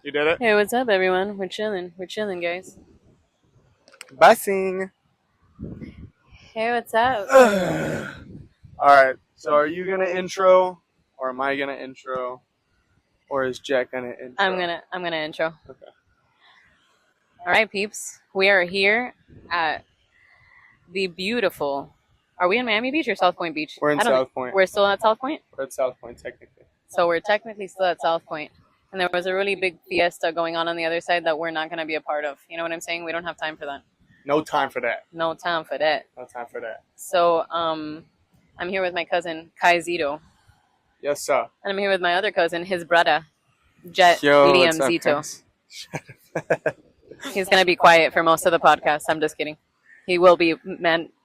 You did it? Hey, what's up, everyone? We're chilling. We're chilling, guys. Bussing. Hey, what's up? Alright, so are you gonna intro? Or am I gonna intro? Or is Jack gonna intro? I'm gonna intro. Okay. All right, peeps. We are here at the beautiful. Are we in Miami Beach or South Point Beach? We're in I don't South Point. We're still at South Point. We're at South Point, technically. So we're technically still at South Point. And there was a really big fiesta going on the other side that we're not gonna be a part of. You know what I'm saying? We don't have time for that. No time for that. No time for that. No time for that. So I'm here with my cousin Kai Zito, Yes, sir. and I'm here with my other cousin, his brother, Jet Yo, Liam what's up, Zito. guys? He's gonna be quiet for most of the podcast. I'm just kidding. He will be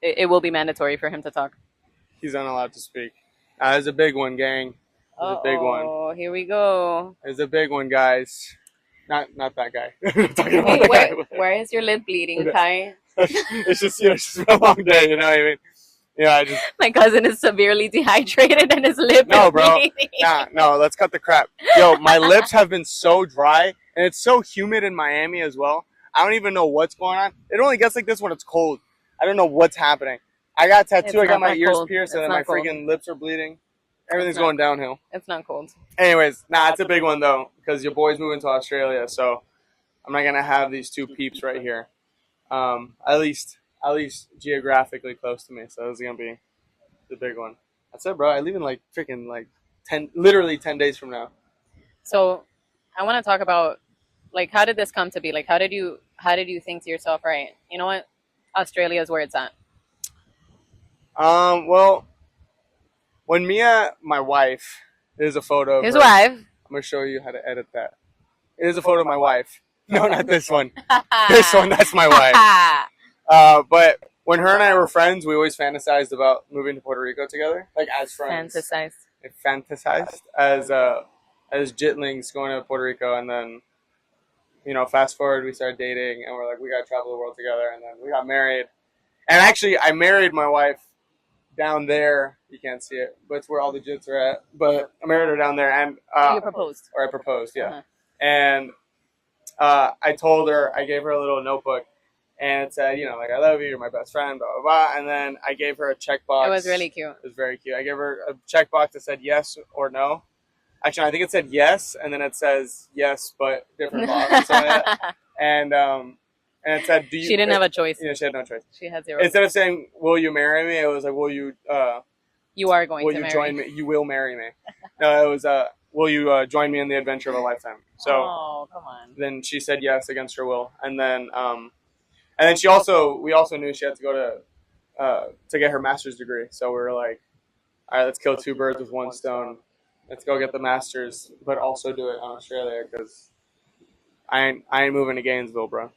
It will be mandatory for him to talk. He's not allowed to speak. It's a big one, gang. It's a big one. Oh, here we go. It's a big one, guys. Not that guy. I'm talking about Hey, the guy. where is your lip bleeding, Kai? It's just it's been a long day. You know what I mean? Yeah, I just My cousin is severely dehydrated and his lip no, is bro. bleeding. No. Let's cut the crap. Yo, my lips have been so dry, and it's so humid in Miami as well. I don't even know what's going on. It only gets like this when it's cold. I don't know what's happening. I got a tattoo. It's I got not my that ears cold. pierced, It's and then my not cold. freaking lips are bleeding. Everything's It's not- going downhill. It's not cold. Anyways, it's a big one though, because your boy's moving to Australia, so I'm not gonna have these two peeps right here. At least geographically close to me. So this is gonna be the big one. That's it, bro. I leave in like freaking like 10 days from now. So I want to talk about, like, how did this come to be? Like, how did you think to yourself, right? You know what? Australia is where it's at. Well, when my wife, there's a photo of His her. wife. I'm gonna show you how to edit that. It is a photo of my wife. No, not this one. This one, that's my wife. But when her and I were friends, we always fantasized about moving to Puerto Rico together, like as friends. Fantasized. As jitlings going to Puerto Rico, and then, fast forward, we started dating, and we're like, we gotta travel the world together, and then we got married. And actually, I married my wife down there. You can't see it, but it's where all the jits are at. But I married her down there, and You proposed. or I proposed, yeah. Uh-huh. And I told her, I gave her a little notebook, and it said, like, I love you, you're my best friend, blah, blah, blah. And then I gave her a checkbox. It was really cute. It was very cute. I gave her a checkbox that said yes or no. Actually, I think it said yes, and then it says yes, but different box on it. And it said, do you... She didn't have a choice. Yeah, she had no choice. She had zero. Instead of saying, will you marry me? It was like, will you... You are going will to you marry. join me? You will marry me. No, it was, will you join me in the adventure of a lifetime? So Oh, come on. then she said yes against her will. And then we also knew she had to go to get her master's degree. So we were like, all right, let's kill two birds with one stone. Let's go get the master's, but also do it in Australia, because I ain't moving to Gainesville, bro.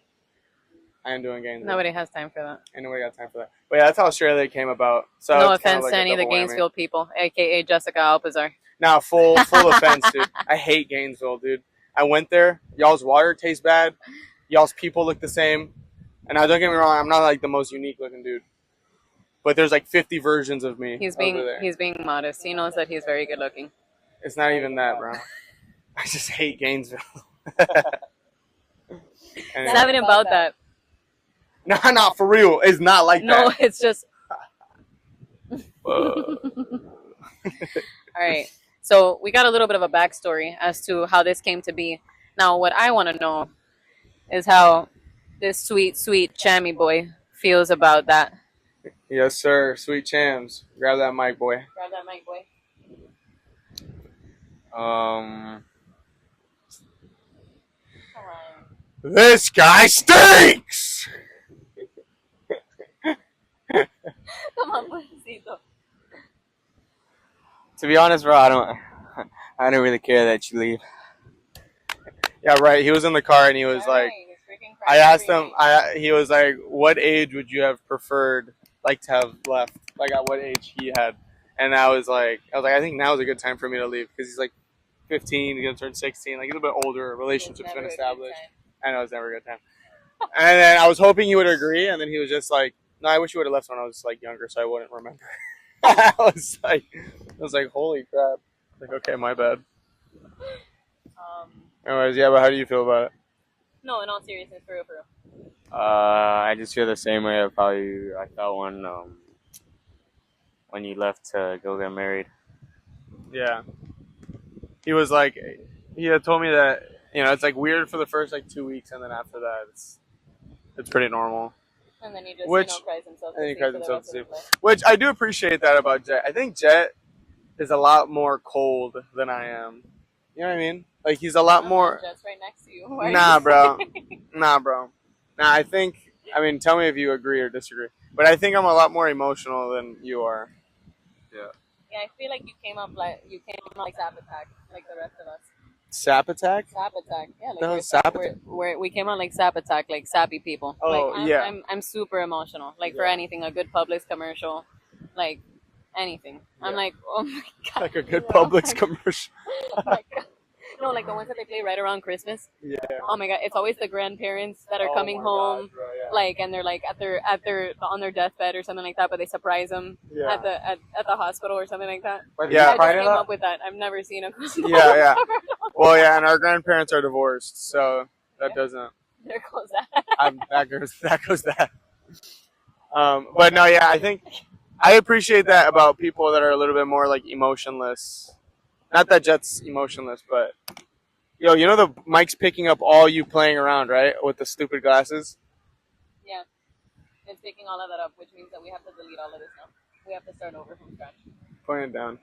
I ain't doing Gainesville. Nobody has time for that. Ain't nobody got time for that. But yeah, that's how Australia came about. So No it's kinda offense like to a any of the double whammy. Gainesville people, aka Jessica Alpazar. Nah, full offense, dude. I hate Gainesville, dude. I went there. Y'all's water tastes bad. Y'all's people look the same. And now, don't get me wrong, I'm not like the most unique looking dude. But there's like 50 versions of me He's over there. being modest. He knows that he's very good looking. It's not even that, bro. I just hate Gainesville. It's not even about that. Nah, for real. It's not like No, that. it's just. All right. So we got a little bit of a backstory as to how this came to be. Now, what I want to know is how this sweet, sweet Chammy boy feels about that. Yes, sir. Sweet Chams. Grab that mic, boy. Grab that mic, boy. Um, Come on. This guy stinks! Come on, Pobrecito. to be honest, bro, I don't really care that you leave. Yeah, right. He was in the car and he was like, I asked him, he was like, what age would you have preferred, like, to have left? Like, at what age he had. And I was like, I think now is a good time for me to leave, because he's like 15, he's going to turn 16. Like, he's a bit older, relationship's been established. I know it's never a good time. And then I was hoping he would agree, and then he was just like, no, I wish you would have left when I was like younger, so I wouldn't remember. I was like, holy crap. Like, okay, my bad. Anyways, yeah, but how do you feel about it? No, in all seriousness, for real, for real. I just feel the same way of how I felt when you left to go get married. Yeah. He was like, he had told me that, it's like weird for the first like 2 weeks, and then after that, it's pretty normal. And then he just, Which, cries himself to and he sleep cries for the himself rest to of his life. Which I do appreciate that about Jet. I think Jet is a lot more cold than I am. You know what I mean? Like he's a lot more. Jet's right next to you. Why are Nah, you bro. Nah, bro. Nah, I think. I mean, tell me if you agree or disagree. But I think I'm a lot more emotional than you are. Yeah. Yeah, I feel like you came up like Zap Attack, like the rest of us. Sap Attack? Sap Attack, yeah. Like The hell is Sap Attack? we came out like Sap Attack, like sappy people. Oh, like, yeah. I'm super emotional. Like for Yeah. anything, a good Publix commercial, like anything. I'm Yeah. like, oh my god. Like a good Publix commercial. Oh my god. No, like the ones that they play right around Christmas. Yeah. Oh my god, it's always the grandparents that are coming my home. God, bro, yeah. Like, and they're like at their on their deathbed or something like that, but they surprise them Yeah. at the hospital or something like that. Wait, Yeah. I just came up with that. I've never seen a Yeah. Well, yeah, and our grandparents are divorced, so that doesn't. There goes that. That goes that. But no, yeah, I think I appreciate that about people that are a little bit more like emotionless. Not that Jet's emotionless, but you know the mic's picking up all you playing around, right? With the stupid glasses. Yeah, it's picking all of that up, which means that we have to delete all of this now. We have to start over from scratch. Putting it down.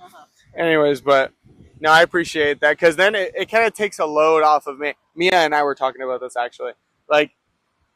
Uh-huh. Anyways, but no, I appreciate that because then it kind of takes a load off of me. Mia and I were talking about this actually. Like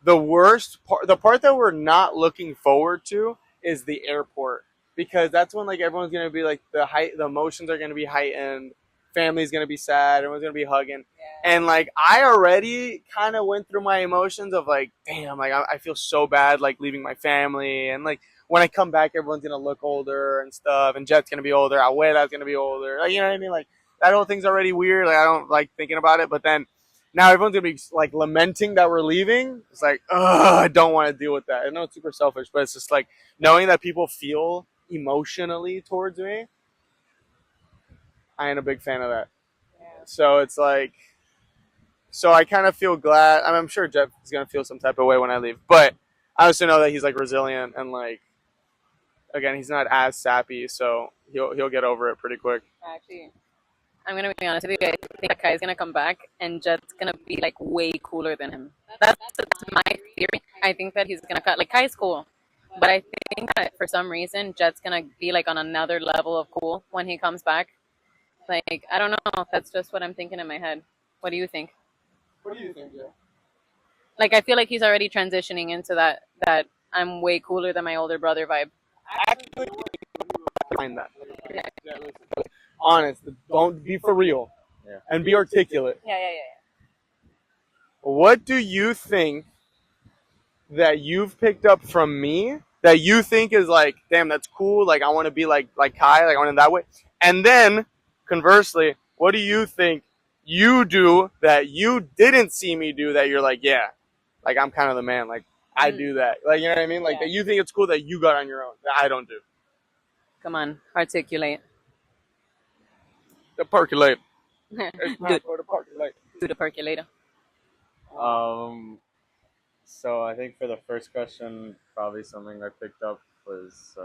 the worst part, the part that we're not looking forward to is the airport because that's when like everyone's gonna be like the emotions are gonna be heightened, family's gonna be sad, everyone's gonna be hugging, Yeah. and like I already kind of went through my emotions of like, damn, like I feel so bad like leaving my family and like. When I come back, everyone's gonna look older and stuff, and Jet's gonna be older. Abuela's gonna be older. Like, you know what I mean? Like that whole thing's already weird. Like I don't like thinking about it. But then now everyone's gonna be like lamenting that we're leaving. It's like, ugh, I don't want to deal with that. I know it's super selfish, but it's just like knowing that people feel emotionally towards me. I ain't a big fan of that. Yeah. So it's like, so I kind of feel glad. I'm sure Jet is gonna feel some type of way when I leave, but I also know that he's like resilient and like. Again, he's not as sappy, so he'll get over it pretty quick. Actually, I'm gonna be honest with you. I think that Kai's gonna come back, and Jet's gonna be like way cooler than him. That's my theory. I think that he's gonna cut. Like Kai's cool, but I think that for some reason Jet's gonna be like on another level of cool when he comes back. Like I don't know. That's just what I'm thinking in my head. What do you think? What do you think, Jay? Like I feel like he's already transitioning into that I'm way cooler than my older brother vibe. Actually, find that. Honest, don't be for real, and be articulate. Yeah. What do you think that you've picked up from me that you think is like, damn, that's cool. Like I want to be like Kai, like I want to that way. And then conversely, what do you think you do that you didn't see me do that you're like, yeah, like I'm kind of the man, like. I do that. Like, you know what I mean? Like, that you think it's cool that you got on your own. That I don't do. Come on, articulate. The percolate. Do It's not for the percolate. the percolator. So I think for the first question, probably something I picked up was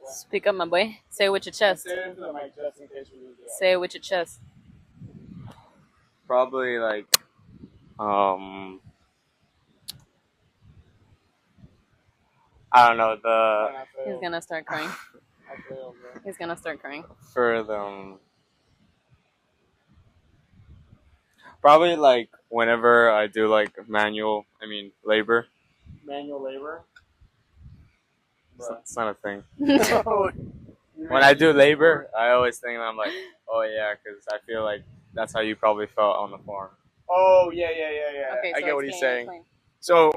Speak up, my boy. Say it with your chest. Say it into the mic just in case we lose it. Say it with your chest. probably like I don't know He's gonna start crying. He's gonna start crying. for the probably like whenever I do like labor. Manual labor. It's not a thing. When I do labor, I always think I'm like, oh yeah, because I feel like that's how you probably felt on the farm. Oh, yeah. Okay, I so get what he's explain, saying. explain. So,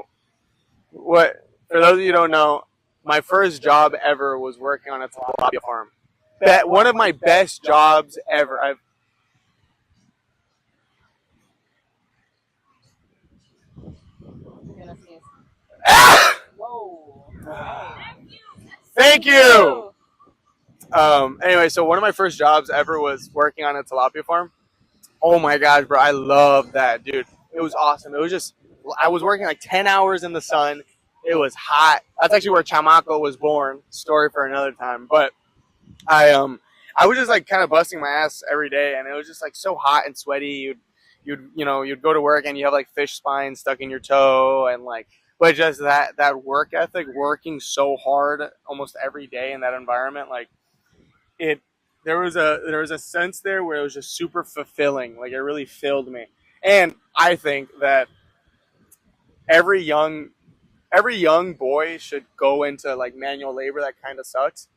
for those of you who don't know, my first job ever was working on a tilapia farm. One of my best jobs ever. You're gonna sneeze. Thank you. Anyway, so one of my first jobs ever was working on a tilapia farm. Oh my gosh, bro, I love that, dude. It was awesome. It was just, I was working like 10 hours in the sun. It was hot. That's actually where Chamaco was born. Story for another time. But I was just like kind of busting my ass every day, and it was just like so hot and sweaty. You'd go to work and you have like fish spines stuck in your toe, and like, but just that work ethic, working so hard almost every day in that environment, like there was a sense there where it was just super fulfilling. Like it really filled me. And I think that every young boy should go into like manual labor that kind of sucks,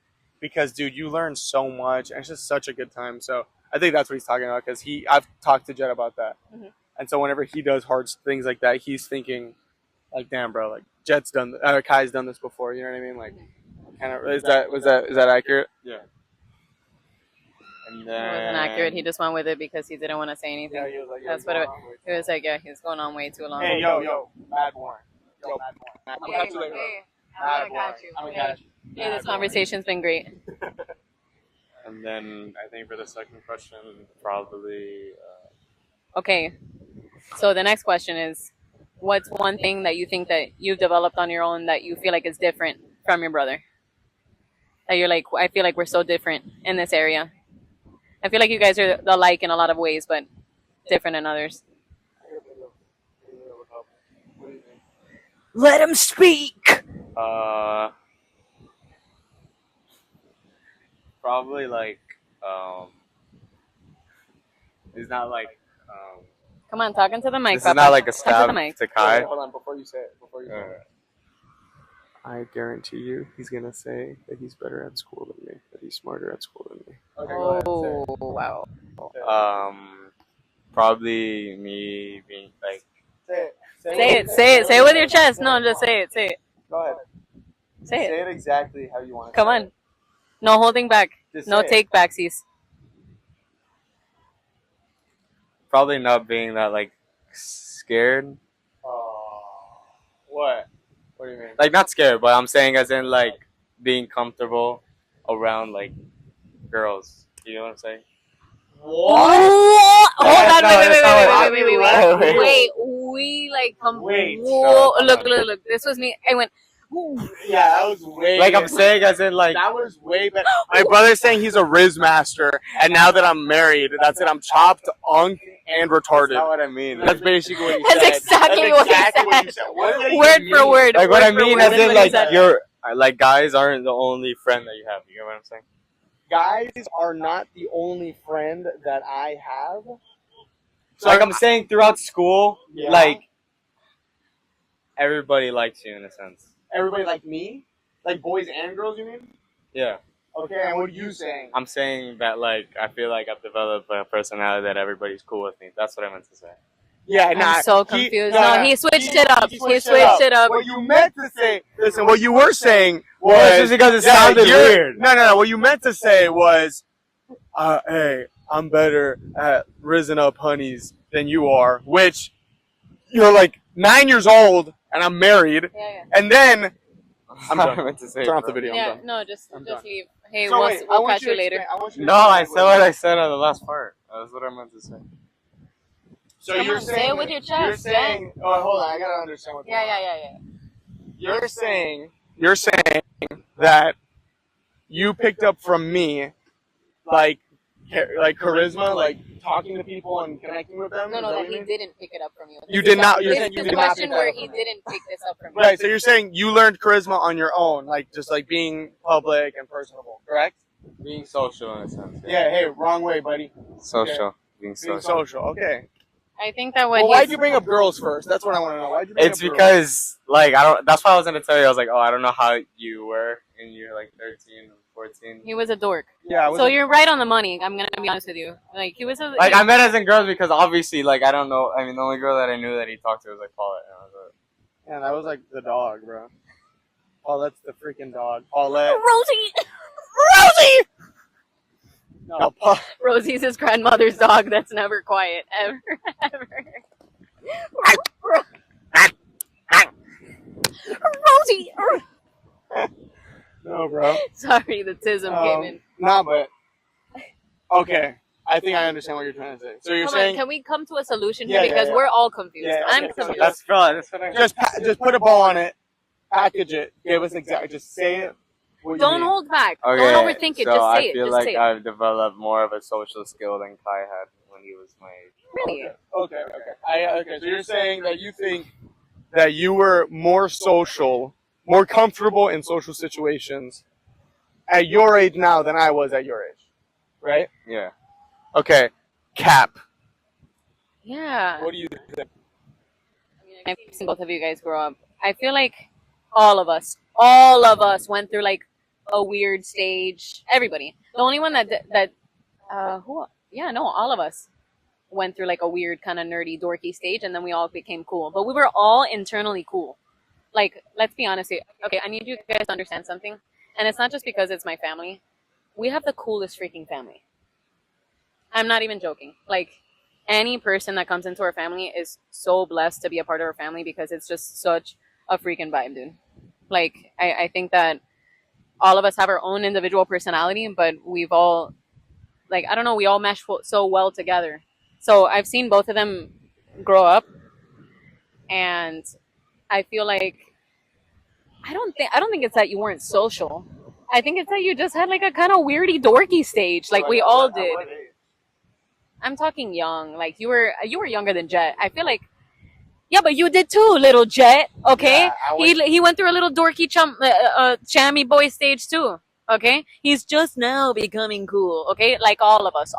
because dude, you learn so much and it's just such a good time. So I think that's what he's talking about, because I've talked to Jet about that. Mm-hmm. And so whenever he does hard things like that, he's thinking like, damn bro, like Kai's done this before, you know what I mean? Like kind of, is that accurate? Yeah. And then, it wasn't accurate. He just went with it because he didn't want to say anything. Yeah, he was like, that's what it was like. Yeah, he was going on way too long. Hey, yo, Mad Warren. Yo, Mad Warren. I'm gonna catch you later. I'm gonna catch you. Hey, this conversation's been great. And then I think for the second question, probably. Okay, so the next question is, what's one thing that you think that you've developed on your own that you feel like is different from your brother? That you're like, I feel like we're so different in this area. I feel like you guys are alike in a lot of ways, but different in others. Let him speak. Probably like it's not like Come on, talking to the mic. This is not like a stab to Kai. Hold on, before you say it. I guarantee you, he's gonna say that he's better at school than me, that he's smarter at school than me. Okay, oh wow. Probably me being like. Say it with your chest. No, just say it. Go ahead. Say it exactly how you want to. Come on. No holding back. No take backsies. Probably not being that like scared. What? What do you mean? Like not scared, but I'm saying as in like being comfortable around like girls. You know what I'm saying? What? Hold on, wait. We like come. Whoa! Look. This was me. I went. Ooh. Yeah, that was way. Like I'm saying, as in like that was way better. My brother's saying he's a Riz master, and now that I'm married, that's it. I'm chopped, unk, and retarded. That's not what I mean. That's basically what you said. That's exactly what he said. Word for word. Like what I mean, as in like you're like guys aren't the only friend that you have. You know what I'm saying? Guys are not the only friend that I have. So like I'm saying, throughout school, like everybody likes you in a sense. Everybody like me? Like boys and girls, you mean? Yeah. Okay, and what are you saying? I'm saying that like I feel like I've developed a personality that everybody's cool with me. That's what I meant to say. Yeah, I'm so confused. He switched it up. He switched it up. What you meant to say, listen, what you were saying was just because it sounded weird. No. What you meant to say was, hey, I'm better at rizzing up honeys than you are, which you're like 9 years old and I'm married. Yeah. And then I'm done. Turn off the video. Yeah, no, just leave. Hey, so we'll catch you later. No, I said what I said on the last part. That's what I meant to say. So you're saying, say it with your chest. You're saying, hold on, I gotta understand what. Yeah. You're saying that you picked up from me, like charisma, like talking to people and connecting with them. No, that he didn't pick it up from you. You did not. This is a question where he didn't pick this up from you. Right. So you're saying you learned charisma on your own, like just like being public and personable, correct? Being social in a sense. Yeah. Hey, wrong way, buddy. Social. Okay. Being social. Okay. I think that why'd you bring up girls first? That's what I want to know. Why'd you bring It's because like I don't. That's why I was gonna tell you. I was like, I don't know how you were in your like 13 or 14. He was a dork. Yeah. So you're right on the money. I'm gonna be honest with you. Like he was a. Like I met as in girls because obviously like I don't know. I mean the only girl that I knew that he talked to was like Paulette. And I was like, yeah, that was like the dog, bro. Paulette's the freaking dog. Paulette. Rosie. No, Rosie's his grandmother's dog that's never quiet, ever. Rosie! No, bro. Sorry, the tism came in. Nah, but okay. I think I understand what you're trying to say. So you're Come saying on, can we come to a solution here Yeah, because yeah. we're all confused. Yeah, I'm okay, so confused. That's what I just put a bow on it, package it, give us just say it. What you Don't mean. hold back. Okay, Don't overthink it. so Just say I it. feel Just like say it. I've developed more of a social skill than Kai had when he was my age. Really? Okay. Okay. So you're saying that you think that you were more social, more comfortable in social situations at your age now than I was at your age, right? Yeah. Okay. Cap. Yeah. What do you think? I've seen both of you guys grow up. I feel like all of us went through like a weird stage. Everybody. The only one all of us went through like a weird kind of nerdy, dorky stage, and then we all became cool. But we were all internally cool. Like, let's be honest here. Okay, I need you guys to understand something, and it's not just because it's my family. We have the coolest freaking family. I'm not even joking. Like, any person that comes into our family is so blessed to be a part of our family because it's just such a freaking vibe, dude. Like, I think that all of us have our own individual personality, but we've all, like, I don't know, we all mesh so well together. So I've seen both of them grow up, and I feel like I don't think it's that you weren't social. I think it's that you just had like a kind of weirdy, dorky stage, like we all did. I'm talking young. Like you were younger than Jet. I feel like, yeah, but you did too, little Jet. Okay, Yeah, he went through a little dorky chammy boy stage too. Okay, he's just now becoming cool. Okay, like all of us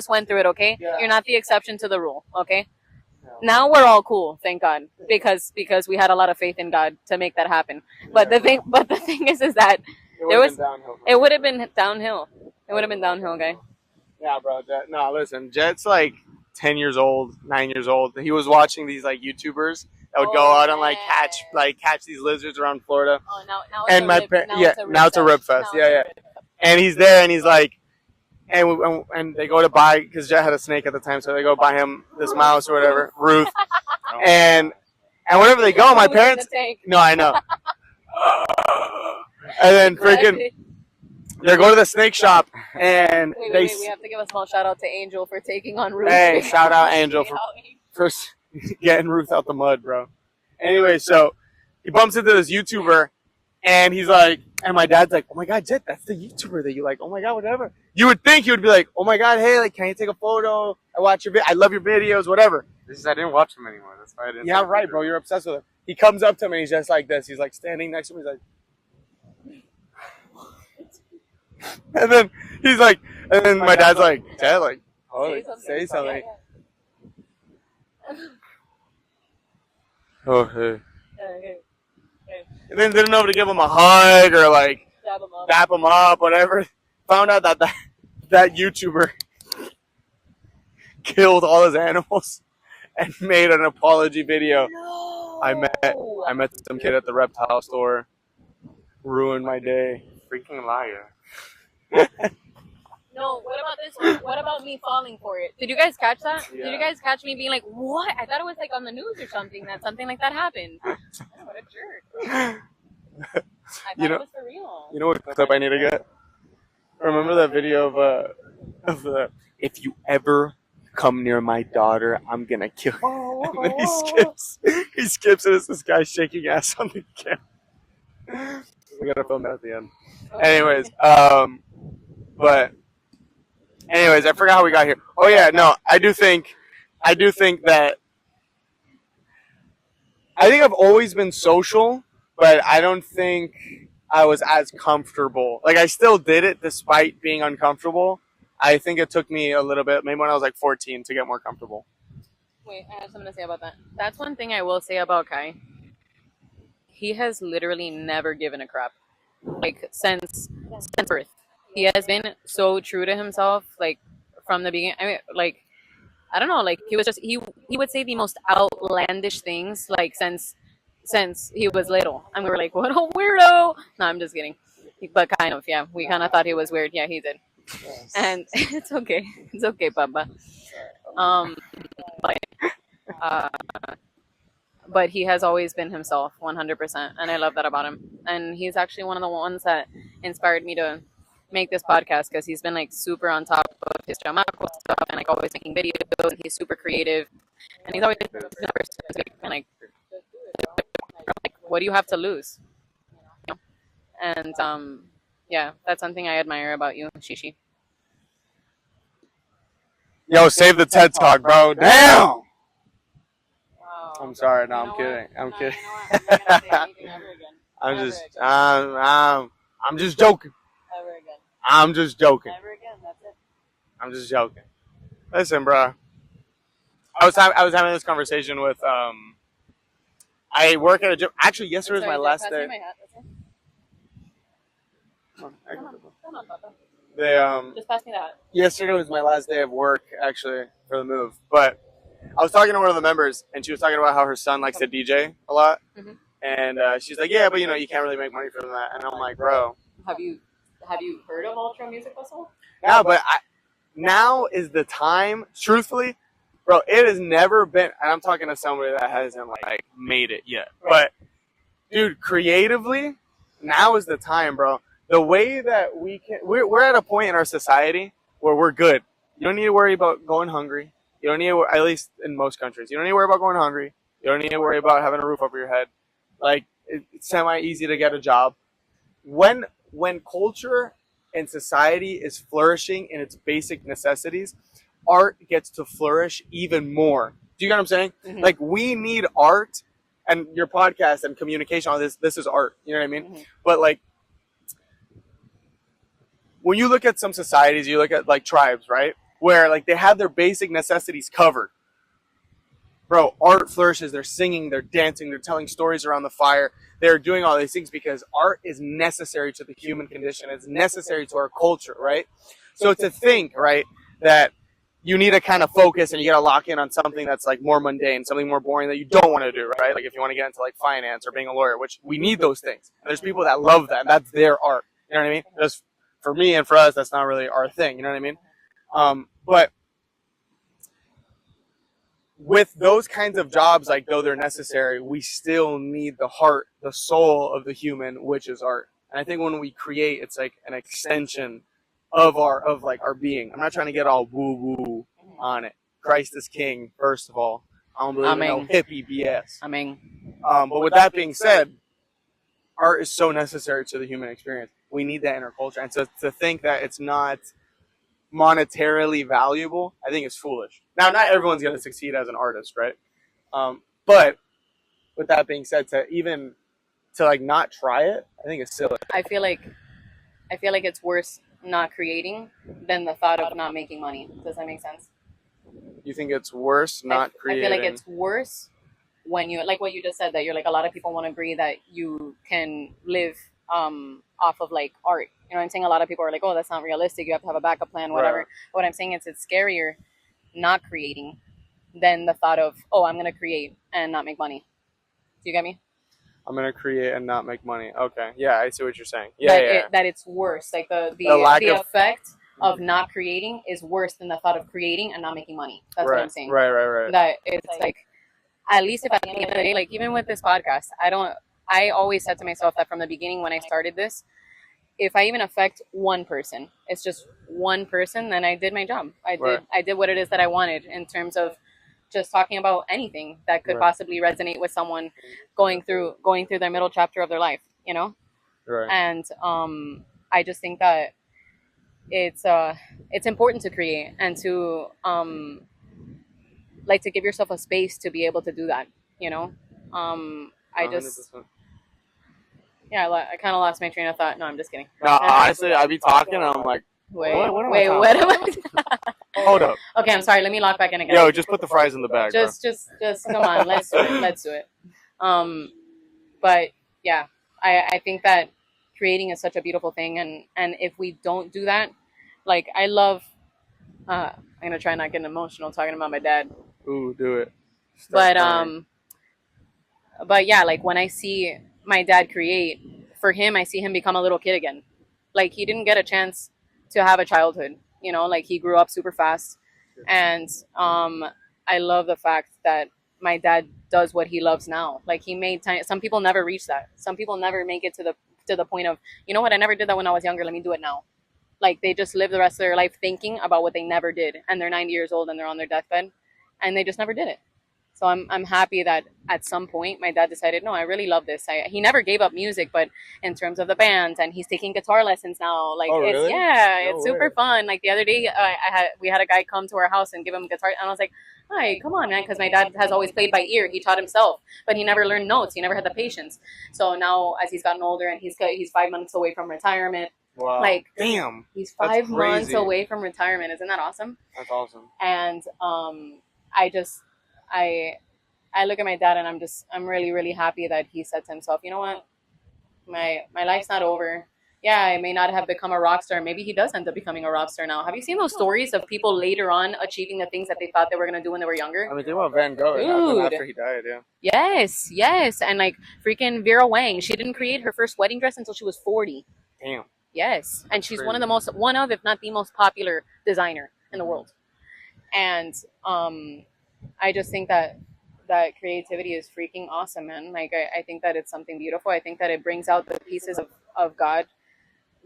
went through it. Okay, Yeah. you're not the exception to the rule. Okay, now we're all cool, thank God, because we had a lot of faith in God to make that happen. But the thing is that it would have been downhill. It would have been downhill, guy. Yeah, bro. No, listen. Jet's like 10 years old, 9 years old. He was watching these like YouTubers that would go out and catch these lizards around Florida. Oh, now And now it's a rib fest. Yeah. And he's there, and he's like, and they go to buy, because Jet had a snake at the time, so they go buy him this mouse or whatever, Ruth, and whenever they go, my parents. No, I know. And then freaking, they go to the snake shop, and wait, we have to give a small shout out to Angel for taking on Ruth. Hey, shout out Angel for getting Ruth out the mud, bro. Anyway, so he bumps into this YouTuber, and he's like, and my dad's like, oh my God, Jet, that's the YouTuber that you like. Oh my God, whatever. You would think he would be like, oh my God, hey, like, can you take a photo? I love your videos, whatever. This is, I didn't watch him anymore. That's why I didn't. Yeah, right, bro. You're obsessed with him. He comes up to him, and he's just like this. He's like standing next to him. He's like, and then he's like, and then my dad's like, Dad, like, oh, say something. Oh, hey. And then didn't know if to give him a hug or like dap him up, whatever. Found out that YouTuber killed all his animals and made an apology video. No. I met some kid at the reptile store. Ruined my day. Freaking liar. No, what about this one? What about me falling for it? Did you guys catch that? Yeah. Did you guys catch me being like, what? I thought it was like on the news or something that something like that happened. Oh, what a jerk. I thought it was for real. You know what clip I need to get? Remember that video of the if you ever come near my daughter, I'm gonna kill you. And then he skips and it's this guy shaking ass on the camera. We gotta film that at the end. Anyways, I forgot how we got here. Oh yeah, no, I do think that I've always been social, but I don't think I was as comfortable. Like I still did it despite being uncomfortable. I think it took me a little bit, maybe when I was like 14, to get more comfortable. Wait, I have something to say about that. That's one thing I will say about Kai. He has literally never given a crap. Like since birth. He has been so true to himself, like from the beginning. I mean, like I don't know, like he was just he would say the most outlandish things, like since he was little, and we were like, what a weirdo. No, I'm just kidding, but kind of, yeah. We kind of thought he was weird. Yeah, he did, and it's okay, Papa. But but he has always been himself 100%, and I love that about him. And he's actually one of the ones that inspired me to make this podcast, because he's been like super on top of his chamaco stuff and like always making videos, and he's super creative, and he's always been the person to, and like what do you have to lose, you know? And yeah, that's something I admire about you, Shishi. Yo, save the TED Talk, bro. Damn. I'm sorry. No, I'm kidding. I'm kidding. I'm just, I'm just joking. Ever again. I'm just joking. Never again. That's it. I'm just joking. Listen, bro. I was having this conversation with I work at a gym. Actually, yesterday was my last day. Just pass me that. Yesterday was my last day of work, actually, for the move. But I was talking to one of the members, and she was talking about how her son likes to DJ a lot. Mhm. And she's like, yeah, but, you can't really make money from that. And I'm like, bro. Have you heard of Ultra Music Festival? No, but now is the time, truthfully, bro, it has never been, and I'm talking to somebody that hasn't, like made it yet. But, dude, creatively, now is the time, bro. The way that we're at a point in our society where we're good. You don't need to worry about going hungry. You don't need to, at least in most countries, you don't need to worry about going hungry. You don't need to worry about having a roof over your head. Like, it's semi-easy to get a job. When culture and society is flourishing in its basic necessities, art gets to flourish even more. Do you get what I'm saying? Mm-hmm. Like, we need art, and your podcast and communication, all this is art. You know what I mean? Mm-hmm. But, like, when you look at some societies, you look at, like, tribes, right? Where, like, they have their basic necessities covered. Bro, art flourishes. They're singing, they're dancing, they're telling stories around the fire. They're doing all these things because art is necessary to the human condition. It's necessary to our culture, right? So to think, right, that you need to kind of focus and you got to lock in on something that's, like, more mundane, something more boring that you don't want to do, right? Like, if you want to get into, like, finance or being a lawyer, which we need those things. And there's people that love that. And that's their art. You know what I mean? Just for me and for us, that's not really our thing. You know what I mean? But with those kinds of jobs, like, though they're necessary, we still need the heart, the soul of the human, which is art. And I think when we create, it's like an extension of our being. I'm not trying to get all woo woo on it. Christ is king, first of all. I don't believe in no hippie BS. But with that being said, art is so necessary to the human experience. We need that in our culture. And so to think that it's not monetarily valuable, I think it's foolish. Now, not everyone's going to succeed as an artist, right? But with that being said, to like not try it, I think it's silly. I feel like it's worse not creating than the thought of not making money. Does that make sense? You think it's worse not creating? I feel like it's worse when you, like what you just said, that you're like, a lot of people won't agree that you can live off of, like, art. You know what I'm saying? A lot of people are like, oh, that's not realistic. You have to have a backup plan, whatever. Right. What I'm saying is it's scarier not creating than the thought of, oh, I'm going to create and not make money. Do you get me? I'm going to create and not make money. Okay. Yeah, I see what you're saying. Yeah, that it's worse. Like, the effect of not creating is worse than the thought of creating and not making money. That's what I'm saying. Right. That it's like, at least if at the end of the day, like, even with this podcast, I always said to myself that from the beginning when I started this, if I even affect one person, it's just one person, then I did my job. I did what it is that I wanted in terms of just talking about anything that could possibly resonate with someone going through their middle chapter of their life, you know? Right. And I just think that it's important to create and to like to give yourself a space to be able to do that, you know? I just 100%. Yeah, I kind of lost my train of thought. No, I'm just kidding. No, honestly, I'd be talking and I'm like, Wait, what am I hold up. Okay, I'm sorry. Let me lock back in again. Yo, just put the fries in the bag, just come on. Let's do it. But yeah, I think that creating is such a beautiful thing, and if we don't do that, like, I love. I'm gonna try not getting emotional talking about my dad. Ooh, do it. But yeah, like, when I see my dad create, for him, I see him become a little kid again. Like, he didn't get a chance to have a childhood, you know, like, he grew up super fast. And I love the fact that my dad does what he loves now. Like he made time. Some people never reach that. Some people never make it to the point of, you know what, I never did that when I was younger. Let me do it now. Like they just live the rest of their life thinking about what they never did, and they're 90 years old and they're on their deathbed, and they just never did it. So I'm happy that at some point my dad decided, no, I really love this. He never gave up music, but in terms of the band, and he's taking guitar lessons now. Like Oh, it's really? yeah, No it's super way. fun. Like the other day, we had a guy come to our house and give him guitar, and I was like, hi, come on, man, because my dad has always played by ear. He taught himself, but he never learned notes. He never had the patience. So now, as he's gotten older and he's 5 months away from retirement, Wow. like Damn. he's That's 5 months crazy. away from retirement. Isn't that awesome? That's awesome. And I just I look at my dad and I'm really really happy that he said to himself, you know what, my life's not over. Yeah, I may not have become a rock star. Maybe he does end up becoming a rock star now. Have you seen those stories of people later on achieving the things that they thought they were going to do when they were younger? I mean, think about Van Gogh. It happened Dude. after he died. Yeah. Yes. And like freaking Vera Wang, she didn't create her first wedding dress until she was 40. Damn. Yes. And she's one Crazy. of, if not the most popular designer in the world. And I just think that creativity is freaking awesome, man. Like I think that it's something beautiful. I think that it brings out the pieces of God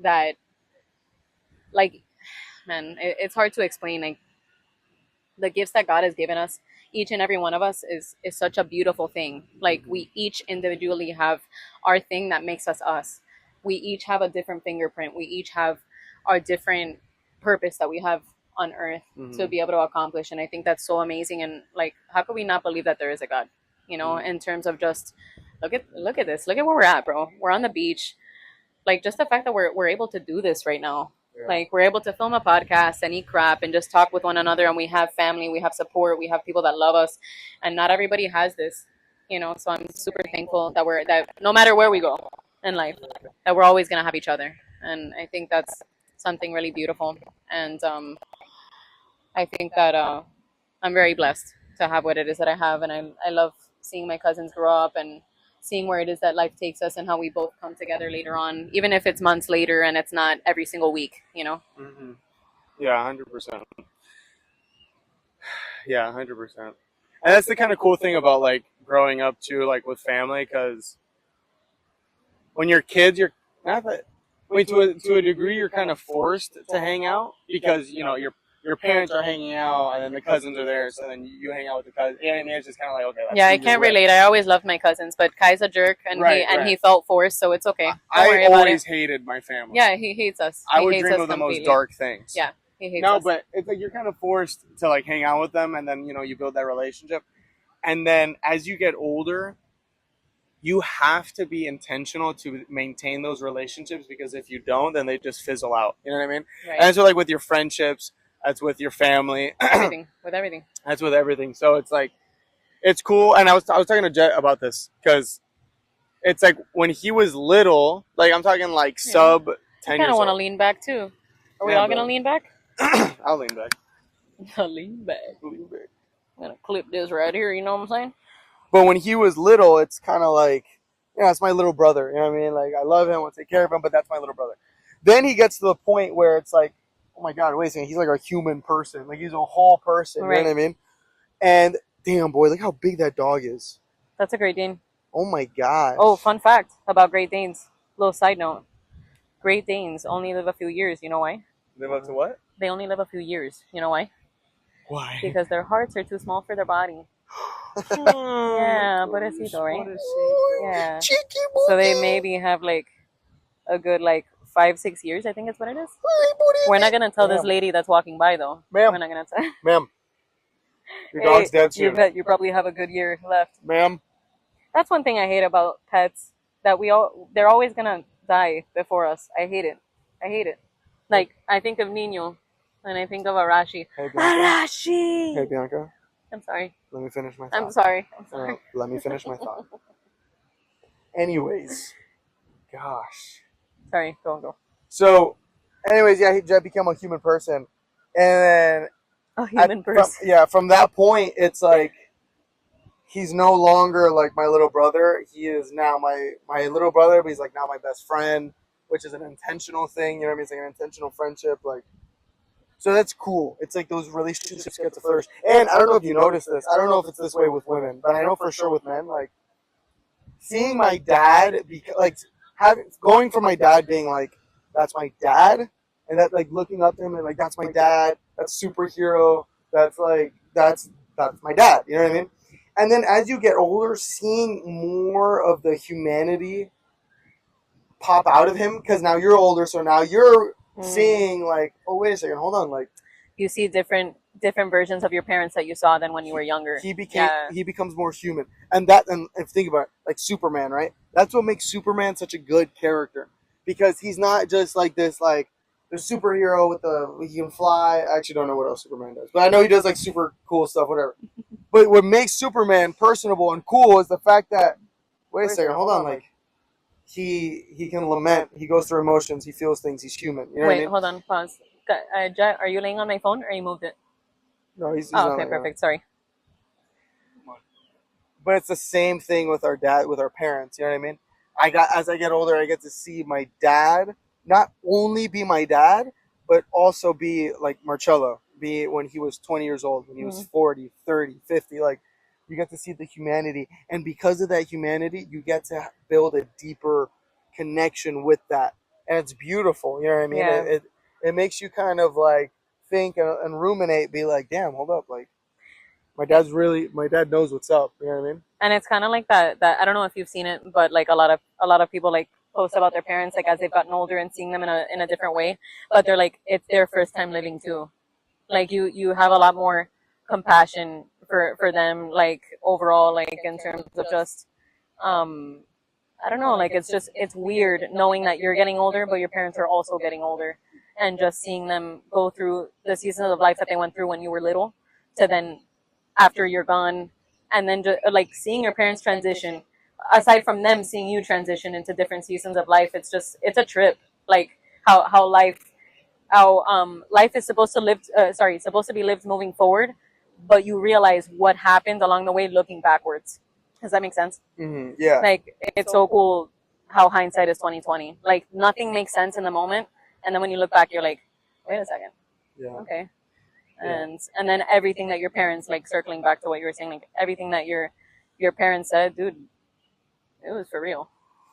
that, like, man, it's hard to explain. Like the gifts that God has given us, each and every one of us is such a beautiful thing. Like we each individually have our thing that makes us us. We each have a different fingerprint. We each have our different purpose that we have on earth to be able to accomplish. And I think that's so amazing. And like, how could we not believe that there is a God? You know, in terms of just look at this. Look at where we're at, bro. We're on the beach. Like just the fact that we're able to do this right now. Yeah. Like we're able to film a podcast and eat crap and just talk with one another, and we have family, we have support, we have people that love us, and not everybody has this, you know. So I'm super thankful that no matter where we go in life, that we're always gonna have each other, and I think that's something really beautiful. And I think that I'm very blessed to have what it is that I have, and I love seeing my cousins grow up and seeing where it is that life takes us and how we both come together later on, even if it's months later and it's not every single week, you know. Yeah, 100%. Yeah, 100%. And that's the kind of cool thing about like growing up too, like with family, because when you're kids, you're not that. I mean, to a degree, you're kind of forced to hang out because you know your parents are hanging out and then the cousins are there, so then you hang out with the cousins. Yeah, and it's just kind of like, okay. That's Yeah, I who you're can't with. relate. I always loved my cousins, but Kai's a jerk, and Right, he felt forced, so it's okay. Don't worry I about always it. hated my family. Yeah, he hates us. I He would hates dream us of the most completely. dark things. Yeah, he hates No, us. but it's like you're kind of forced to like hang out with them, and then you build that relationship, and then as you get older, you have to be intentional to maintain those relationships, because if you don't, then they just fizzle out. You know what I mean? Right. And so like with your friendships, that's with your family, With everything. that's with everything. So it's like it's cool. And I was talking to Jet about this because it's like when he was little, like I'm talking like sub 10 I kind years of want to old. lean back too. Are we Yeah, all gonna but- lean back? I'll lean back. Lean back. I'm gonna clip this right here. You know what I'm saying? But when he was little, it's kind of like, it's my little brother. You know what I mean? Like, I love him, I want to take care of him, but that's my little brother. Then he gets to the point where it's like, oh my God, wait a second. He's like a human person. Like, he's a whole person. Right. You know what I mean? And damn, boy, look how big that dog is. That's a Great Dane. Oh my God. Oh, fun fact about Great Danes. Little side note. Great Danes only live a few years. You know why? Live up to what? They only live a few years. You know why? Why? Because their hearts are too small for their body. Yeah, pobrecito, right? Yeah. Cheeky So they maybe have like a good 5-6 years. I think that's what it is. We're not gonna tell this Ma'am. lady that's walking by though. Ma'am. We're not gonna tell. Ma'am. Your dog's dead You soon. bet you probably have a good year left. Ma'am. That's one thing I hate about pets. That they're always gonna die before us. I hate it. Like I think of Nino, and I think of Arashi. Hey, Bianca. Arashi. Hey, Bianca. I'm sorry. Let me finish my thought. I'm sorry. I'm sorry. Let me finish my thought. Anyways. Gosh. Sorry. Go. So, anyways, yeah, Jet became a human person. And then A human person. From that point, it's like he's no longer like my little brother. He is now my little brother, but he's like now my best friend, which is an intentional thing. You know what I mean? It's like an intentional friendship. Like, So that's cool. It's like those relationships get to flourish. And I don't know if you noticed this. I don't know if it's this way with women, but I know for sure with men, like seeing my dad, like having going from my dad being like, that's my dad, and that like looking up to him and like that's my dad, that's superhero, that's like that's my dad. You know what I mean? And then as you get older, seeing more of the humanity pop out of him because now you're older, so now you're seeing like, oh wait a second, hold on, like You see different versions of your parents that you saw than when you were younger. he becomes more human, and if you think about it, like Superman, right? That's what makes Superman such a good character because he's not just like this like the superhero with he can fly. I actually don't know what else Superman does, but I know he does like super cool stuff, whatever. But what makes Superman personable and cool is the fact that wait a second, hold on, like he can lament, he goes through emotions, he feels things, he's human. You know what I mean? Hold on, pause. Jet, are you laying on my phone or you moved it? No, he's oh, not okay, like perfect. Sorry. But it's the same thing with our parents. You know what I mean? As I get older, I get to see my dad not only be my dad, but also be like Marcello, be when he was 20 years old, when he was 40, 30, 50. Like you get to see the humanity, and because of that humanity, you get to build a deeper connection with that, and it's beautiful. You know what I mean? Yeah. It makes you kind of like think and ruminate, be like, damn, hold up, like. My dad knows what's up. You know what I mean? And it's kind of like that I don't know if you've seen it, but like a lot of people like post about their parents like as they've gotten older and seeing them in a different way, but they're like it's their first time living too. Like you have a lot more compassion for them, like overall, like in terms of just I don't know, like it's weird knowing that you're getting older but your parents are also getting older, and just seeing them go through the seasons of life that they went through when you were little to then after you're gone, and then just like seeing your parents transition, aside from them seeing you transition into different seasons of life, it's a trip. Like how life is supposed to be lived moving forward, but you realize what happened along the way looking backwards. Does that make sense? Mm-hmm. Yeah. Like it's so cool how hindsight is 2020. Like nothing makes sense in the moment, and then when you look back, you're like, wait a second. Yeah. Okay. And then everything that your parents, like circling back to what you were saying, like everything that your parents said, dude, it was for real.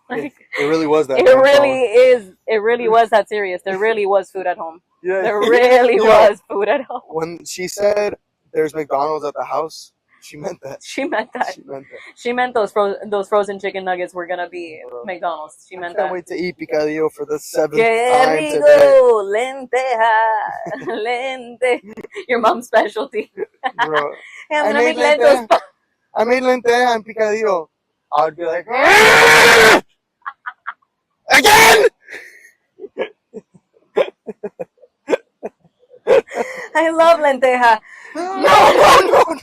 Like it really was that. It really was that serious. There really was food at home. Yeah. There really was food at home. When she said there's McDonald's at the house, she meant that. She meant those frozen chicken nuggets were gonna be McDonald's. She meant that. I can't wait to eat picadillo for the 7th time today. Lenteja, lente. Your mom's specialty. Bro, I'm gonna make lentos. I made lenteja and picadillo. I would be like, again. I love lenteja. No.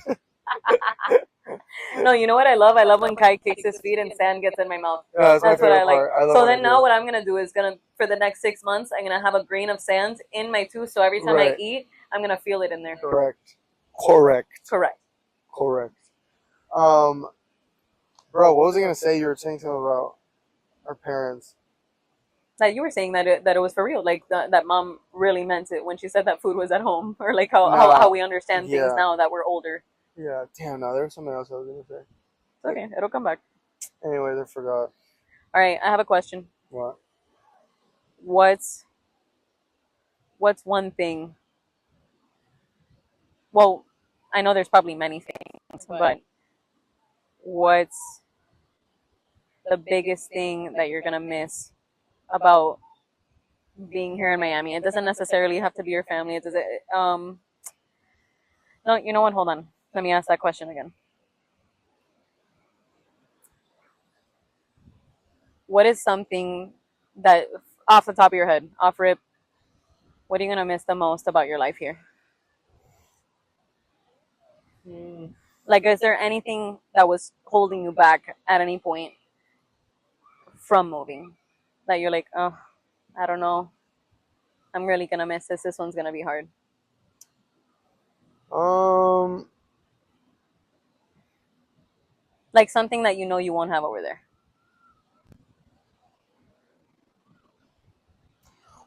No, you know what I love? I love when Kai kicks his feet and sand gets in my mouth. Yeah, that's what I like. So then now what I'm going to do is for the next 6 months, I'm going to have a grain of sand in my tooth. So every time I eat, I'm going to feel it in there. Correct. Bro, what was I going to say? You were saying something about our parents. That you were saying that it was for real. Like that mom really meant it when she said that food was at home. Or like how we understand things now that we're older. Yeah, damn, no, there was something else I was going to say. It's okay, it'll come back. Anyway, I forgot. All right, I have a question. What? What's one thing? Well, I know there's probably many things, but what's the biggest thing that you're going to miss about being here in Miami? It doesn't necessarily have to be your family. No, you know what? Hold on. Let me ask that question again. What is something that, off the top of your head, off rip, what are you going to miss the most about your life here? Like, is there anything that was holding you back at any point from moving? That you're like, oh, I don't know. I'm really going to miss this. This one's going to be hard. Like something that you know you won't have over there.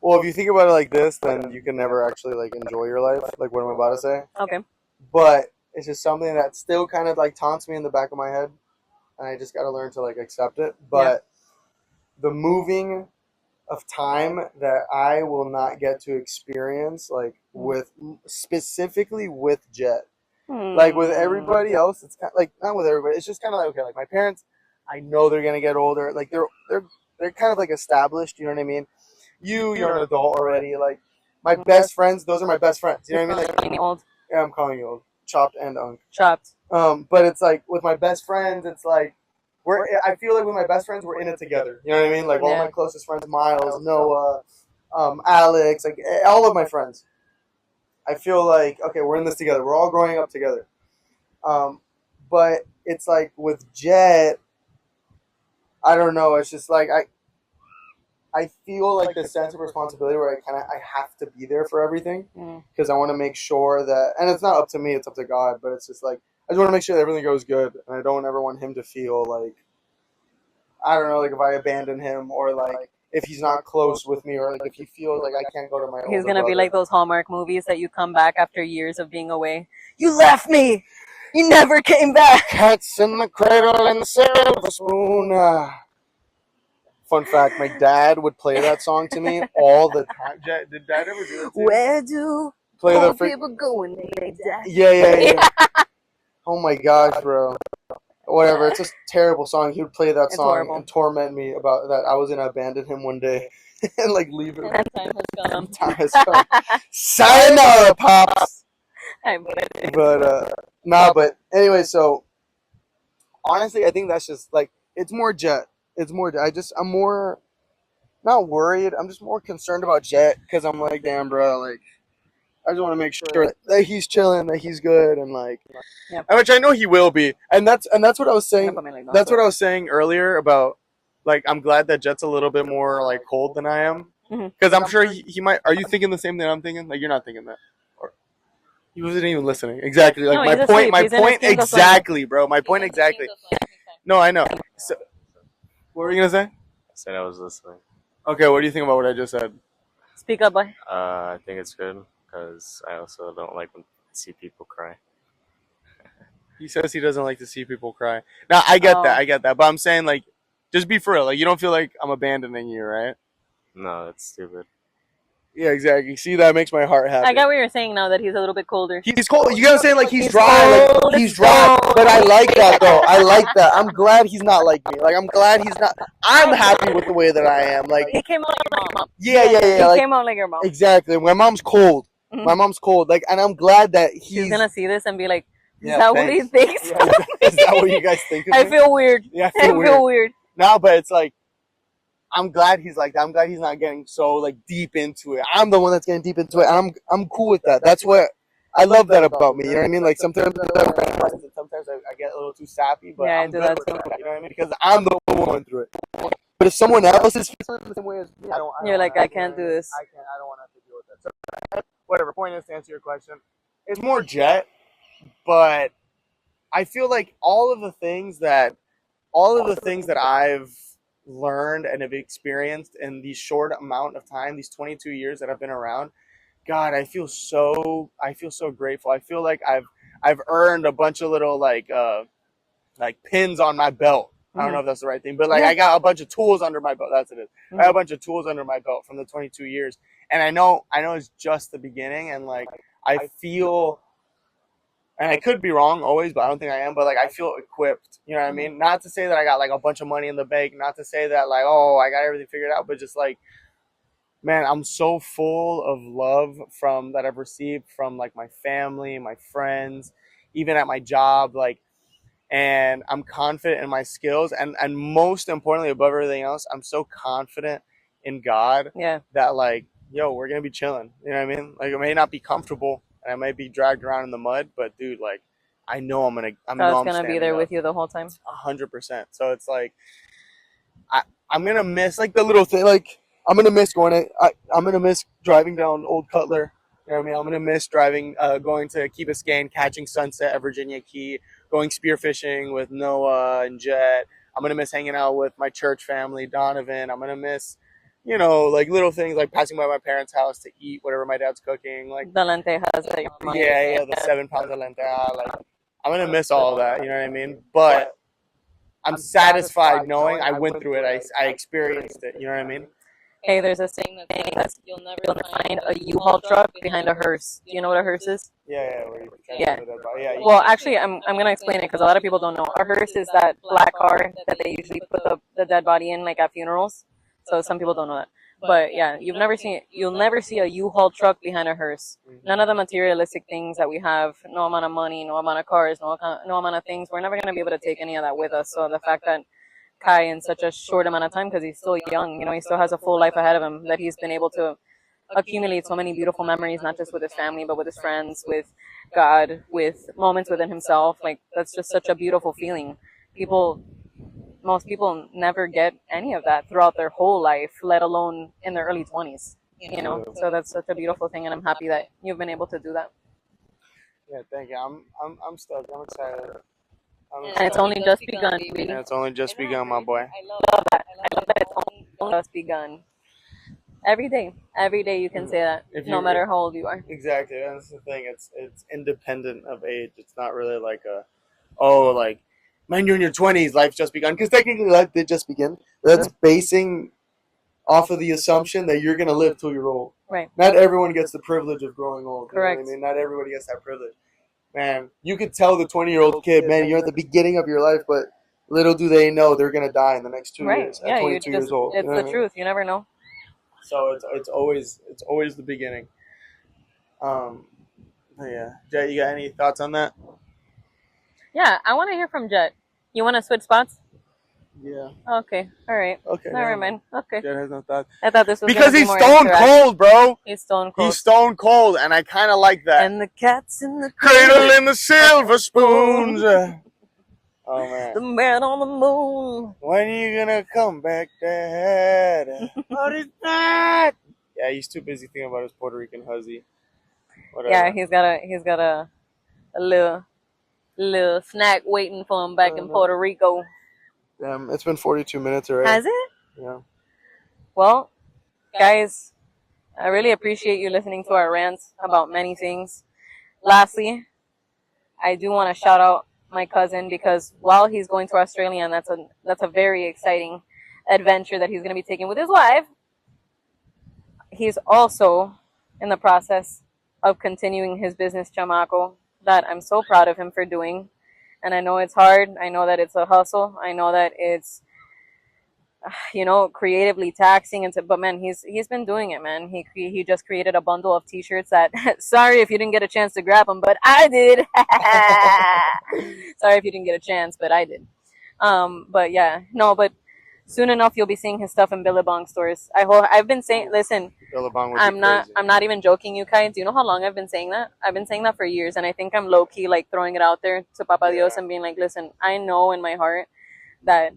Well, if you think about it like this, then you can never actually like enjoy your life. Like what I'm about to say. Okay. But it's just something that still kind of like taunts me in the back of my head, and I just got to learn to like accept it. But the moving of time that I will not get to experience, like with specifically with Jet, like with everybody else, it's kind of, like not with everybody. It's just kind of like okay, like my parents, I know they're gonna get older. Like they're kind of like established. You know what I mean? You're an adult already. Like my best friends, those are my best friends. You know what I mean? Like Calling me old. yeah, I'm calling you old, chopped and unk. Chopped. But it's like with my best friends, it's like I feel like with my best friends, we're in it together. You know what I mean? Like all my closest friends, Miles, Noah, Alex, like all of my friends. I feel like okay, we're in this together. We're all growing up together. But it's like with Jet, I don't know. It's just like I feel like the sense of responsibility where I have to be there for everything because I want to make sure that, and it's not up to me, it's up to God, but it's just like I just want to make sure that everything goes good, and I don't ever want him to feel like I don't know, like if I abandon him or like if he's not close with me or like if he feels like I can't go to my. He's gonna be like those Hallmark movies that you come back after years of being away. You left me. You never came back. Cats in the cradle and the silver spoon. Fun fact: my dad would play that song to me all the time. Did Dad ever do it? Where do Play old the people go when they die? Yeah. Oh my gosh, bro. Whatever. It's a terrible song. He would play that song and torment me about that. I was gonna abandon him one day and like leave him. And time has come. Time has come. Sayonara, pops. But but anyway, so honestly, I think that's just like it's more Jet. It's more. I'm more not worried. I'm just more concerned about Jet because I'm like, damn, bro. Like, I just want to make sure that he's chilling, that he's good, and like, which I know he will be. And that's what I was saying. That's what I was saying earlier about like I'm glad that Jet's a little bit more like cold than I am because I'm sure he might. Are you thinking the same thing I'm thinking? Like, you're not thinking that. Or he wasn't even listening. Exactly. Like my point exactly, bro. My point exactly. No, I know. So, what were you gonna say? I said I was listening. Okay, what do you think about what I just said? Speak up, boy. I think it's good because I also don't like when I see people cry. He says he doesn't like to see people cry. Now I get that, but I'm saying like, just be for real. Like you don't feel like I'm abandoning you, right? No, that's stupid. Yeah, exactly. See, that makes my heart happy. I get what you're saying now that he's a little bit colder. He's cold. You know what I'm saying? Like he's dry. Like he's dry. But I like that though. I like that. I'm glad he's not like me. Like I'm glad he's not. I'm happy with the way that I am. Like he came out like your mom. Yeah. He like, came out like your mom. Exactly. My mom's cold. My mom's cold. Like, and I'm glad that he's gonna see this and be like, "Is that what he thinks?" Yeah, is that what you guys think of I me? feel weird. Yeah, I feel weird. No, but it's like. I'm glad he's like that. I'm glad he's not getting so like deep into it. I'm the one that's getting deep into it. And I'm cool with that. That's what I love that about me. You know what I mean? Like sometimes I get a little too sappy, but yeah, I'm I do good that with too. that, you know what I mean? Because I'm the one going through it. But if someone else is feeling the same way as me, You're like, I can't do this. I don't want to have to deal with that. So, whatever. Point is to answer your question. It's more Jet, but I feel like all of the things that I've learned and have experienced in the short amount of time, these 22 years that I've been around, God, I feel so grateful. I feel like I've earned a bunch of little like pins on my belt. I don't know if that's the right thing, but like I got a bunch of tools under my belt. That's what it is. I have a bunch of tools under my belt from the 22 years, and I know it's just the beginning, and like I feel. And I could be wrong always, but I don't think I am. But like, I feel equipped. You know what I mean? Not to say that I got like a bunch of money in the bank. Not to say that like, oh, I got everything figured out. But just like, man, I'm so full of love that I've received from like my family, my friends, even at my job. Like, and I'm confident in my skills, and most importantly, above everything else, I'm so confident in God. Yeah. That like, yo, we're gonna be chilling. You know what I mean? Like, it may not be comfortable. I might be dragged around in the mud, but dude, like, I know I'm gonna be there with you the whole time. 100%. So it's like, I'm gonna miss like the little thing. Like, I'm gonna miss I'm gonna miss driving down Old Cutler. You know what I mean? I'm gonna miss driving, going to Key Biscayne, catching sunset at Virginia Key, going spearfishing with Noah and Jet. I'm gonna miss hanging out with my church family, Donovan. I'm gonna miss you know, like little things like passing by my parents' house to eat whatever my dad's cooking. Like, The lentejas that your mom yeah, the 7 pounds of lenteja. Like, I'm gonna miss all of that. You know what I mean? But I'm satisfied knowing I went through it. I experienced it. You know what I mean? Hey, there's a saying that says you'll never find a U-Haul truck behind a hearse. Do you know what a hearse is? Yeah. Where you Yeah. Yeah. Well, actually, I'm gonna explain it because a lot of people don't know. A hearse is that black car that they usually put the dead body in, like at funerals. So some people don't know that. But yeah, you'll never see a U-Haul truck behind a hearse. None of the materialistic things that we have, no amount of money, no amount of cars, no amount of things. We're never gonna be able to take any of that with us. So the fact that Kai in such a short amount of time, because he's still young, you know, he still has a full life ahead of him, that he's been able to accumulate so many beautiful memories, not just with his family, but with his friends, with God, with moments within himself. Like, that's just such a beautiful feeling. Most people never get any of that throughout their whole life, let alone in their early 20s, you know? So that's such a beautiful thing, and I'm happy that you've been able to do that. Yeah, thank you. I'm stoked. I'm excited. And it's only just begun, baby. Yeah, it's only just begun, my boy. I love that. I love that it's only just begun. Every day you can say that, no matter how old you are. Exactly, that's the thing. It's independent of age. It's not really like like, man, you're in your 20s, life's just begun. Because technically, life did just begin. That's basing off of the assumption that you're gonna live till you're old. Right. Not everyone gets the privilege of growing old. Correct. You know what I mean, not everybody gets that privilege. Man, you could tell the 20-year-old kid, man, you're at the beginning of your life, but little do they know they're gonna die in the next 2 years at 22 years old. It's the truth. You never know. So it's always the beginning. Yeah. Jet, you got any thoughts on that? Yeah, I want to hear from Jet. You want to switch spots? Yeah. Okay. All right. Okay. Never mind. Okay. Jet has no thoughts. I thought this was because gonna be he's more stone interactive. cold, bro. He's stone cold. He's stone cold, and I kind of like that. And the cat's in the Cradle in the silver spoons. Oh man. The man on the moon. When are you gonna come back, Dad? What is that? Yeah, he's too busy thinking about his Puerto Rican huzzy. Whatever. Yeah, he's got a little snack waiting for him back in Puerto Rico. It's been 42 minutes already. Has it? Yeah. Well, guys, I really appreciate you listening to our rants about many things. Lastly, I do want to shout out my cousin, because while he's going to Australia, and that's a very exciting adventure that he's going to be taking with his wife, he's also in the process of continuing his business, Chamaco, that I'm so proud of him for doing. And I know it's hard. I know that it's a hustle. I know that it's, creatively taxing, but man, he's been doing it, man. He just created a bundle of t-shirts that sorry if you didn't get a chance to grab them, but I did. Sorry if you didn't get a chance, but I did. But yeah, no, but soon enough you'll be seeing his stuff in Billabong stores. I've been saying, listen, I'm not even joking, you guys. Do you know how long I've been saying that? I've been saying that for years, and I think I'm low key like throwing it out there to Papa Dios and being like, listen, I know in my heart that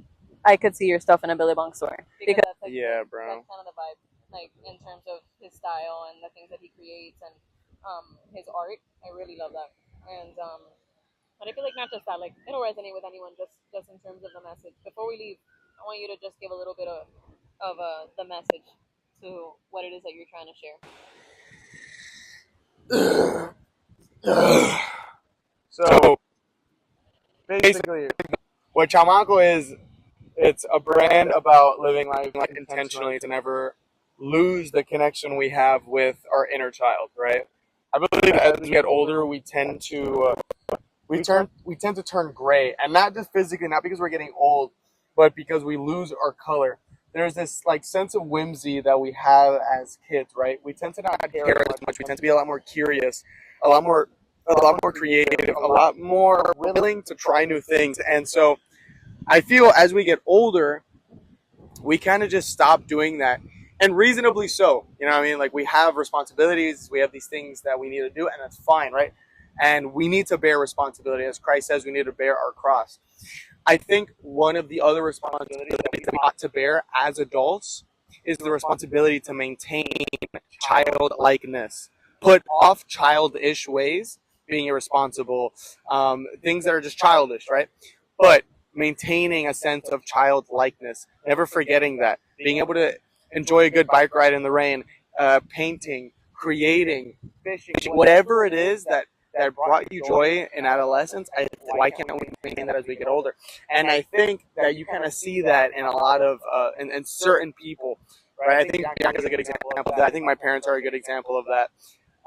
I could see your stuff in a Billabong store, because that's like, bro. that's kind of the vibe, like in terms of his style and the things that he creates and his art. I really love that, and but I feel like not just that, like it'll resonate with anyone just in terms of the message. Before we leave, I want you to just give a little bit of the message to what it is that you're trying to share. So basically, what Chamaco is, it's a brand about living life intentionally to never lose the connection we have with our inner child, right? I believe as we get older, we tend to turn gray, and not just physically, not because we're getting old, but because we lose our color. There's this like sense of whimsy that we have as kids, right? We tend to not care as much. We tend to be a lot more curious, a lot more creative, a lot more willing to try new things. And so I feel as we get older, we kind of just stop doing that. And reasonably so. You know what I mean? Like, we have responsibilities, we have these things that we need to do, and that's fine, right? And we need to bear responsibility. As Christ says, we need to bear our cross. I think one of the other responsibilities that we ought to bear as adults is the responsibility to maintain childlikeness. Put off childish ways, being irresponsible, things that are just childish, right? But maintaining a sense of childlikeness, never forgetting that, being able to enjoy a good bike ride in the rain, painting, creating, fishing, whatever it is that brought you joy in adolescence. Why can't we maintain that as we get older? And I think that you kind of see that in a lot of in certain people, right? I think Bianca's a good example of that. I think my parents are a good example of that.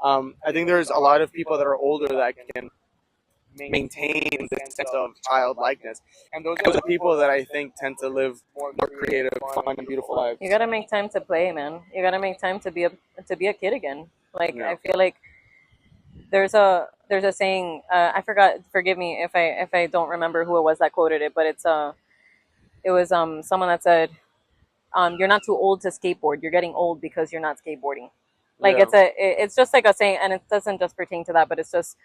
I think there's a lot of people that are older that can maintain this sense of childlikeness, and those are the people that I think tend to live more creative, fun, and beautiful lives. You gotta make time to play, man. You gotta make time to be a kid again. Like Yeah. I feel like there's a saying. I forgot. Forgive me if I don't remember who it was that quoted it, but it was someone that said, "You're not too old to skateboard. You're getting old because you're not skateboarding." Like Yeah. it's just like a saying, and it doesn't just pertain to that, but it's just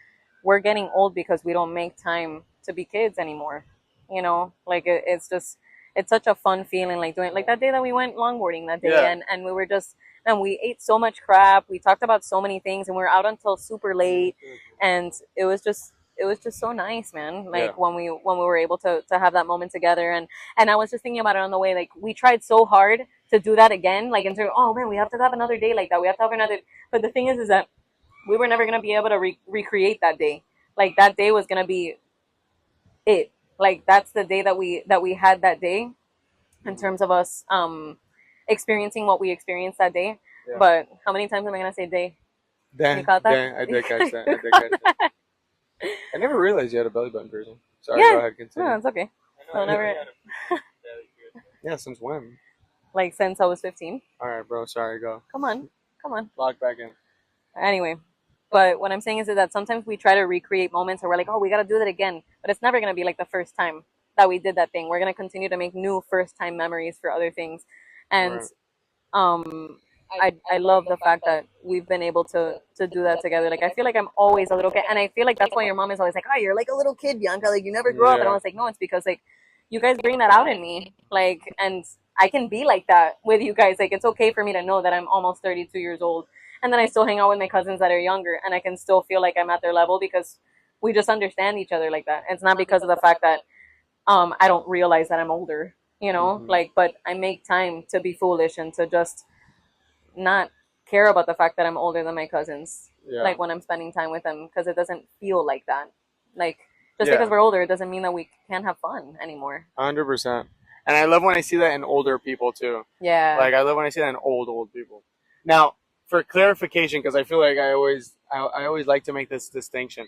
we're getting old because we don't make time to be kids anymore. You know, like it's just it's such a fun feeling, like doing like that day that we went longboarding that day, Yeah. and we were just and we ate so much crap. We talked about so many things, and we were out until super late, and it was just so nice, man. Like Yeah. when we were able to have that moment together, and I was just thinking about it on the way. Like we tried so hard to do that again, like in terms of, oh man, we have to have another day like that. We have to have another. But the thing is that we were never gonna be able to recreate that day. Like that day was gonna be it. Like that's the day that we had that day, in terms of us experiencing what we experienced that day. Yeah. But how many times am I gonna say day? Dan, You caught that? Dan, I did catch that. I did catch that. I never realized you had a belly button piercing. Sorry, Yeah. go ahead, continue. No, it's okay. So never Yeah, since when? like since I was 15. All right, bro. Sorry, go. Come on. Log back in. Anyway, but what I'm saying is that sometimes we try to recreate moments, and we're like, oh, we gotta do that again. But it's never gonna be like the first time that we did that thing. We're gonna continue to make new first time memories for other things, and Right. I love the fact that we've been able to do that together. Like I feel like I'm always a little kid, and I feel like that's why your mom is always like, oh, you're like a little kid, Bianca. Like you never grew up. And I Yeah. was like, no, it's because like you guys bring that out in me, like, and I can be like that with you guys. Like it's okay for me to know that I'm almost 32 years old, and then I still hang out with my cousins that are younger, and I can still feel like I'm at their level because we just understand each other like that. It's not because of the fact that I don't realize that I'm older, you know, Mhm. like, but I make time to be foolish and to just not care about the fact that I'm older than my cousins, Yeah. like when I'm spending time with them, because it doesn't feel like that. Like just Yeah. because we're older, it doesn't mean that we can't have fun anymore. 100%. And I love when I see that in older people too. Yeah. Like I love when I see that in old people. Now, for clarification, because I feel like I always like to make this distinction.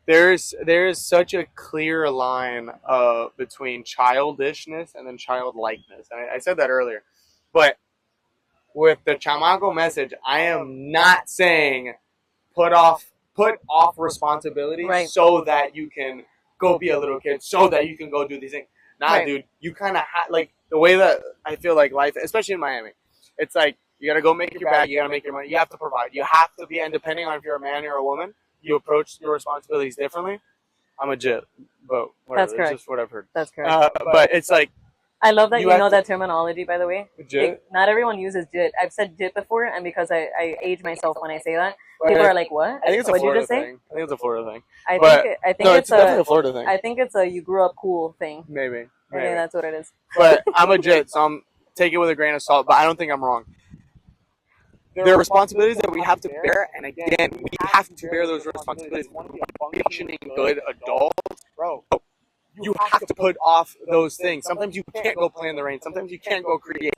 There is such a clear line between childishness and then childlikeness. And I said that earlier, but with the chamaco message, I am not saying put off responsibility Right. so that you can go be a little kid, so that you can go do these things. Nah, Right. dude, you kind of like the way that I feel like life, especially in Miami, it's like you gotta go make your bag, you gotta make your money, you have to provide, you have to be, and depending on if you're a man or a woman, you approach your responsibilities differently. I'm a jit, but whatever. That's correct. It's just what I've heard. That's correct. But it's like I love that you you have know to- that terminology, by the way. jit. Like, not everyone uses jit. I've said jit before, and because I age myself when I say that, people are like, "What? I think it's a What'd you Florida just say?" thing. I think it's a Florida thing. I But- think I think No, it's definitely a a Florida thing. I think it's a you grew up cool thing. Maybe. I think Maybe. that's what it is. But I'm a jit, so I'm take it with a grain of salt. But I don't think I'm wrong. There are responsibilities that we have to bear, and again, we have to bear those responsibilities. When you're a functioning good adult, bro, you have to put off those things. Sometimes you can't go play in the rain. Sometimes you can't go create,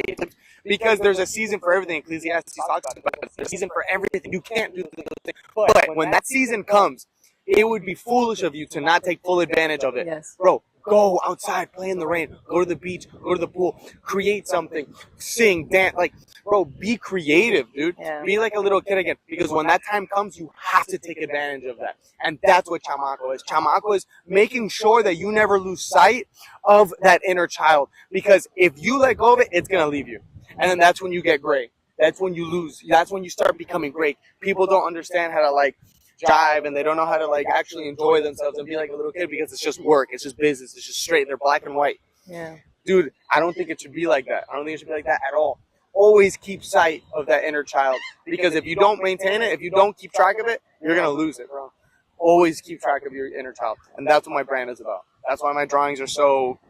because there's a season for everything. Ecclesiastes talks about it. There's a season for everything. You can't do those things. But when that season comes, it would be foolish of you to not take full advantage of it. Yes. Bro, go outside, play in the rain, go to the beach, go to the pool, create something, sing, dance. Like, bro, be creative, dude. Yeah. Be like a little kid again. Because when that time comes, you have to take advantage of that. And that's what chamaco is. Chamaco is making sure that you never lose sight of that inner child. Because if you let go of it, it's going to leave you. And then that's when you get gray. That's when you lose. That's when you start becoming great. People don't understand how to, like, jive, and they don't know how to, like, actually enjoy themselves and be like a little kid, because it's just work, it's just business, it's just straight. They're black and white. Yeah. Dude, I don't think it should be like that. I don't think it should be like that at all. Always keep sight of that inner child, because if you don't maintain it, if you don't keep track of it, you're gonna lose it, bro. Always keep track of your inner child, and that's what my brand is about. That's why my drawings are so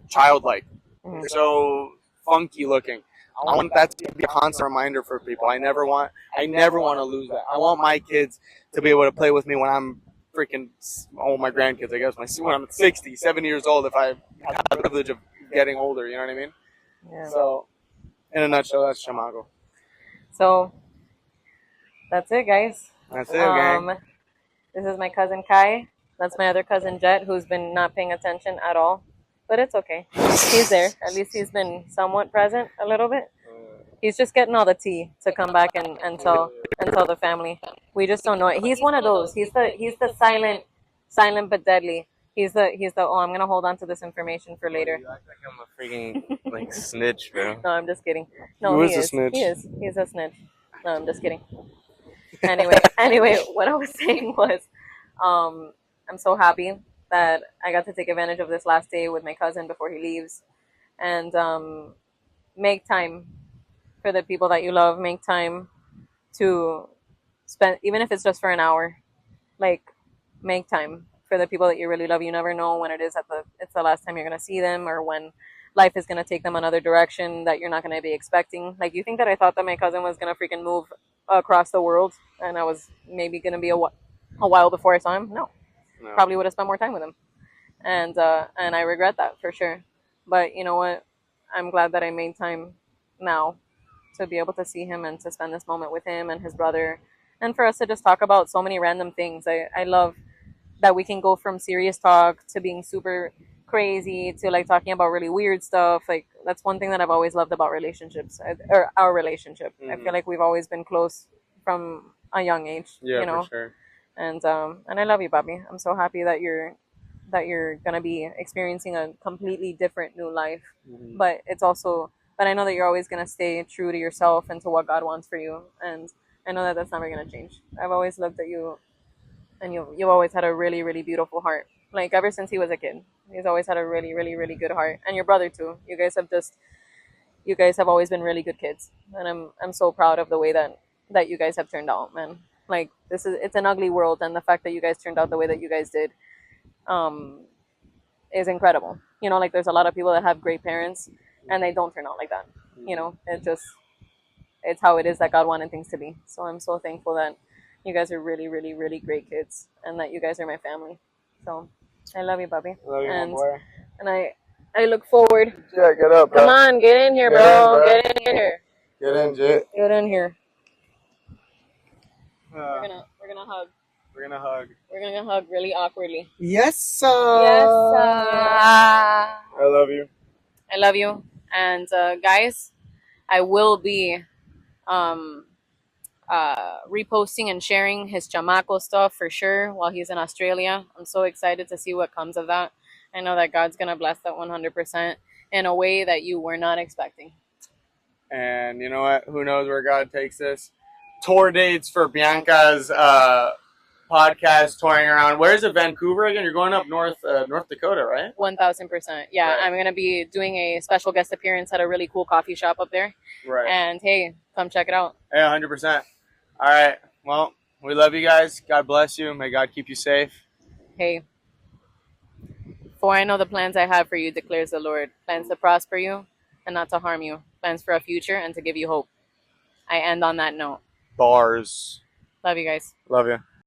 childlike. Mhm. They're so funky looking. I want that to be a constant reminder for people. I never want to lose that. I want my kids to be able to play with me when I'm freaking, my grandkids, I guess, when I'm 60, 70 years old, if I have the privilege of getting older, you know what I mean? Yeah. So, in a nutshell, that's Chamaco. So that's it, guys. That's it, gang. This is my cousin Kai. That's my other cousin Jet, who's been not paying attention at all. But it's okay. He's there. At least he's been somewhat present a little bit. He's just getting all the tea to come back and tell the family. We just don't know it. He's one of those. He's the silent but deadly. He's the I'm gonna hold on to this information for later. You act like I'm a freaking like snitch, bro. No, I'm just kidding. No, Who he is a is. snitch? He is. He's a snitch. No, I'm just kidding. Anyway, what I was saying was, I'm so happy that I got to take advantage of this last day with my cousin before he leaves, and make time for the people that you love. Make time to spend, even if it's just for an hour. Like, make time for the people that you really love. You never know when it's the last time you're gonna see them, or when life is gonna take them another direction that you're not gonna be expecting. Like, you think that I thought that my cousin was gonna freaking move across the world, and I was maybe gonna be a while before I saw him? No. Probably would have spent more time with him, and I regret that for sure. But you know what? I'm glad that I made time now to be able to see him and to spend this moment with him and his brother, and for us to just talk about so many random things. I love that we can go from serious talk to being super crazy to like talking about really weird stuff. Like, that's one thing that I've always loved about relationships, or our relationship. I feel like we've always been close from a young age. Yeah, you know? for sure. And I love you, Bobby. I'm so happy that you're gonna be experiencing a completely different new life. But I know that you're always gonna stay true to yourself and to what God wants for you. And I know that that's never gonna change. I've always looked at you, and you've always had a really, really beautiful heart. Like, ever since he was a kid, he's always had a really, really, really good heart. And your brother too. You guys have always been really good kids, and I'm so proud of the way that you guys have turned out, man. Like, it's an ugly world, and the fact that you guys turned out the way that you guys did is incredible. You know, like, there's a lot of people that have great parents and they don't turn out like that. You know, it's how it is that God wanted things to be. So I'm so thankful that you guys are really, really, really great kids, and that you guys are my family. So I love you, Bobby. Love you, and my boy. and I look forward. Yeah, get up, bro. Come on, get in here, Get bro. in, bro. Get in here. Get in, Jit. Get in here. Uh, We're gonna hug. we're gonna hug. We're gonna hug really awkwardly. Yes, sir. I love you. I love you. And guys, I will be reposting and sharing his Chamaco stuff for sure while he's in Australia. I'm so excited to see what comes of that. I know that God's gonna bless that 100% in a way that you were not expecting. And you know what? Who knows where God takes this? Tour dates for Bianca's podcast, touring around. Where's it? Vancouver again? You're going up North Dakota, right? 1000%. Yeah, Right. I'm gonna be doing a special guest appearance at a really cool coffee shop up there. Right. And hey, come check it out. Hey, 100%. All right. Well, we love you guys. God bless you. May God keep you safe. Hey, for I know the plans I have for you, declares the Lord. Plans to prosper you and not to harm you. Plans for a future and to give you hope. I end on that note. Bars. Love you guys. Love you.